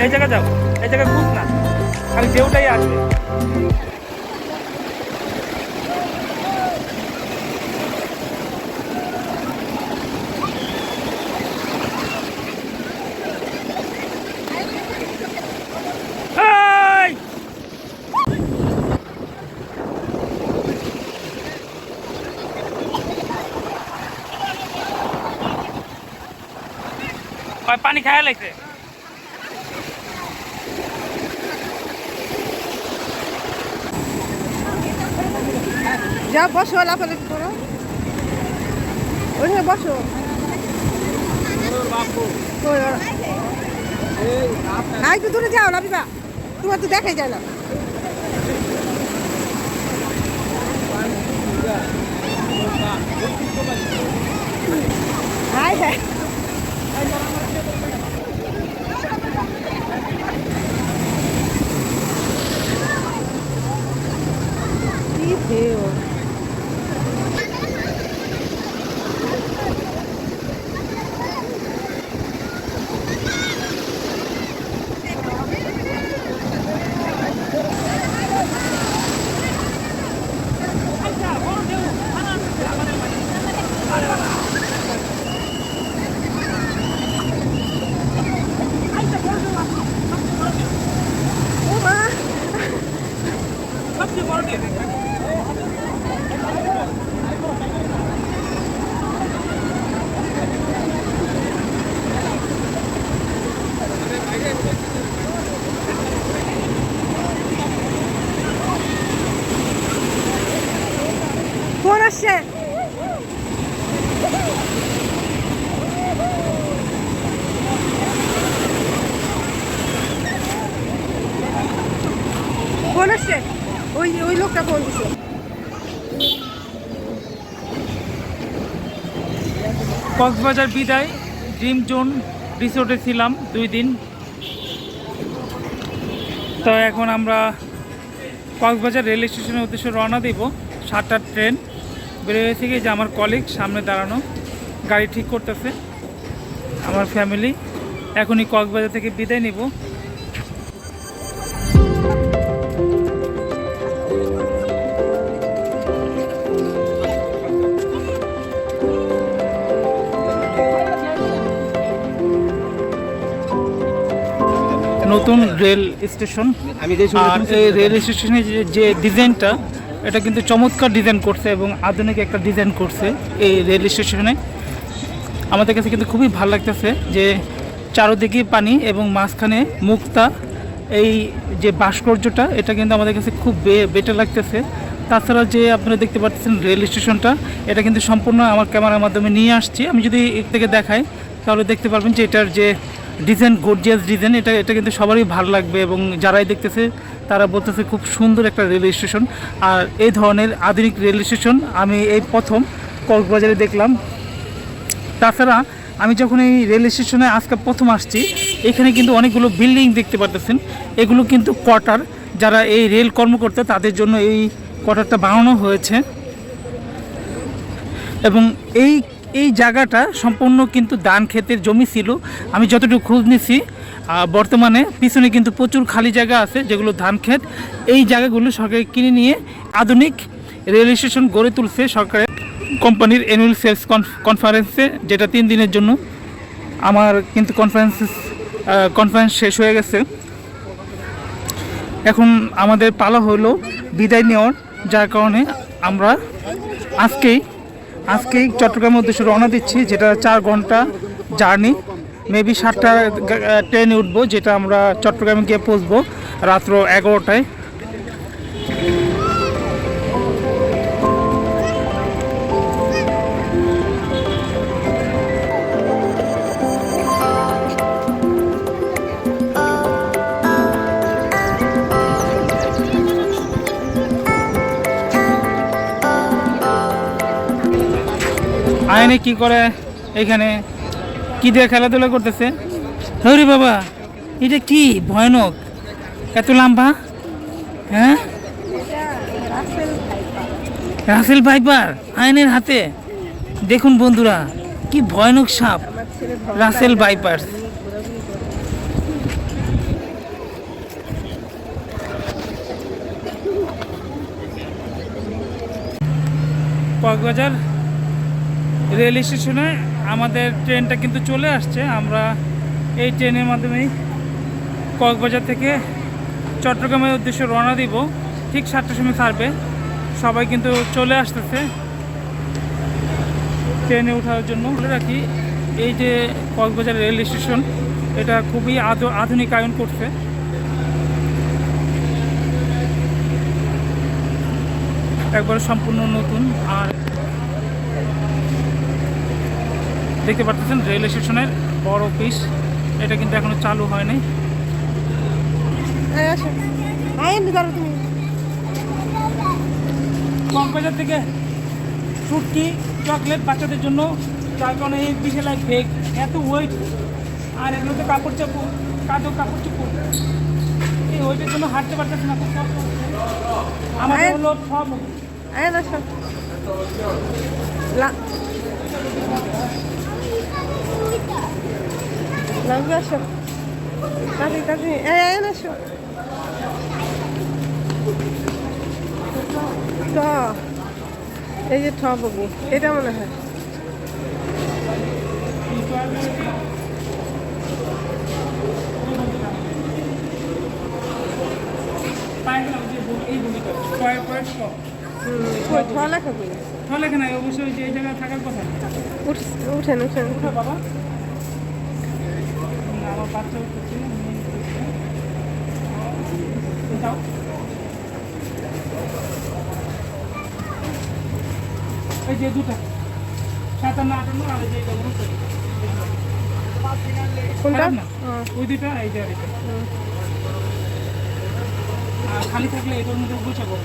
এই জায়গায় যাও, এই জায়গায় খুঁজ না, খালি ঢেউটাই আসবে। পানি খায়া লাগছে। যা বসো, লাফালাফি করো, ওইখানে বসো। একটু দূরে যাও লাফিবা, তোমার তো দেখাই যায় না। হাই হাই কি ঢেউ। ফোন আসছে, ফোন আসছে, ওই লোকটা ফোন দিছে। কক্সবাজার বিদায়, ড্রিম জোন রিসোর্টে ছিলাম 2 দিন। তো এখন আমরা কক্সবাজার রেল স্টেশনের উদ্দেশ্যে রওনা দিব। 7টার ট্রেন বেরিয়ে হয়েছে কি, যে আমার কলিগ সামনে দাঁড়ানো গাড়ি ঠিক করতেছে। আমার ফ্যামিলি এখনই কক্সবাজার থেকে বিদায় নিব। নতুন রেল স্টেশন, আর এই রেল স্টেশনের যে ডিজাইনটা, এটা কিন্তু চমৎকার ডিজাইন করছে এবং আধুনিক একটা ডিজাইন করছে এই রেল স্টেশনে। আমাদের কাছে কিন্তু খুবই ভালো লাগতেছে যে চারদিকে পানি এবং মাঝখানে মুক্তা, এই যে ভাস্কর্যটা, এটা কিন্তু আমাদের কাছে খুব বেটার লাগতেছে। তাছাড়া যে আপনারা দেখতে পাচ্ছেন রেল স্টেশনটা, এটা কিন্তু সম্পূর্ণ আমার ক্যামেরার মাধ্যমে নিয়ে আসছি। আমি যদি এর থেকে দেখাই তাহলে দেখতে পারবেন যে এটার যে ডিজাইন, গর্জিয়াস ডিজাইন, এটা কিন্তু সবারই ভালো লাগবে এবং যারাই দেখতেছে তারা বলতেছে খুব সুন্দর একটা রেল স্টেশন। আর এই ধরনের আধুনিক রেল স্টেশন আমি এই প্রথম কক্সবাজারে দেখলাম। তাছাড়া আমি যখন এই রেল স্টেশনে আজকে প্রথম আসছি, এখানে কিন্তু অনেকগুলো বিল্ডিং দেখতে পাচ্ছেন। এগুলো কিন্তু কোয়ার্টার, যারা এই রেল কর্মকর্তা তাদের জন্য এই কোয়ার্টারটা বানানো হয়েছে। এবং এই জায়গাটা সম্পূর্ণ কিন্তু ধান ক্ষেতের জমি ছিল। আমি যতটুকু খোঁজ নিছি, বর্তমানে পিছনে কিন্তু প্রচুর খালি জায়গা আছে যেগুলো ধান ক্ষেত। এই জায়গাগুলো সরকার কিনে নিয়ে আধুনিক রেল স্টেশন গড়ে তুলছে সরকারের কোম্পানির অ্যানুয়াল সেলস কনফারেন্সে, যেটা 3 দিনের জন্য। আমার কিন্তু কনফারেন্স শেষ হয়ে গেছে। এখন আমাদের পালা হলো বিদায় নেওয়ার, যার কারণে আমরা আজকেই চট্টগ্রামের উদ্দেশ্যে রওনা দিচ্ছি, যেটা 4 ঘন্টা জার্নি। মেবি 7টা ট্রেনে উঠবো, যেটা আমরা চট্টগ্রামে গিয়ে পৌঁছবো রাত্র 11টায়। আয়নে কি করে, এখানে কি দিয়ে খেলাধুলা করতেছে? হরে বাবা, এটা কি ভয়ানক, এত লম্বা! হ্যাঁ, রাসেল ভাইপার আয়নের হাতে। দেখুন বন্ধুরা, কি ভয়ানক সাপ, রাসেল ভাইপার। কক্সবাজার রেল স্টেশনে আমাদের ট্রেনটা কিন্তু চলে আসছে। আমরা এই ট্রেনের মাধ্যমেই কক্সবাজার থেকে চট্টগ্রামের উদ্দেশ্যে রওনা দিব। ঠিক 7টার সময় ছাড়বে। সবাই কিন্তু চলে আসতেছে ট্রেনে ওঠার জন্য। বলে রাখি, এই যে কক্সবাজার রেল স্টেশন, এটা খুবই আধুনিকায়ন করছে। একবার সম্পূর্ণ নতুন। আর দেখতে পাচ্ছেন রেল স্টেশনের বড় অফিস, এটা কিন্তু এখনো চালু হয়নি। আসো আইন ধরো তুমি। কক্সবাজার থেকে ফুটকি চকলেট বাচ্চাদের জন্য, যার কারণে এই বিশাল এক ব্যাগ, এত ওয়েট। আর এগুলো তো কাপড় চাপড়, কাপড় চোপড়, এই ওয়েটের জন্য হাঁটতে পারতেছে না, খুব কষ্ট হচ্ছে। আমাদের হলো সব আইন আসো লাগবে। আসো কাজে কাজে আইন আসো। ঠ এই যে ঠ বগি, এটা মনে হয়। এই বলিটা ঠ লেখা বই তাহলে এখানে অবশ্যই যে এই জায়গায় থাকার কথা। উঠেন উঠেন উঠে বাবা, আমার বাচ্চা উঠেছে, মেয়ে উঠেছে। যাও। এই যে দুটা 57, 58 আর এই যে এটা 69। কোনটা? খারাপ না? ওই দুটা, এই যে আর এটা। আর খালি থাকলে এটার মধ্যে গুছাবো।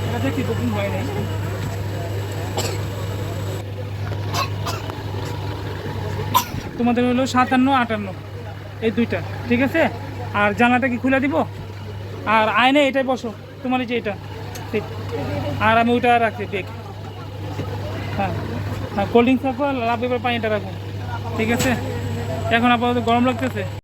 এটা দেখি বুকিং হয় নাই। তোমাদের হলো 57, 58 এই দুইটা, ঠিক আছে। আর জানলাটা কি খুলে দিব? আর আয়নে এটাই বসো, তোমার এই যে এটা ঠিক। আর আমি ওইটা রাখছি দেখ। হ্যাঁ হ্যাঁ, কোল্ড ড্রিঙ্কস রাখবো, লাভ এবার পানিটা রাখবো, ঠিক আছে। এখন আপাতত গরম লাগতেছে।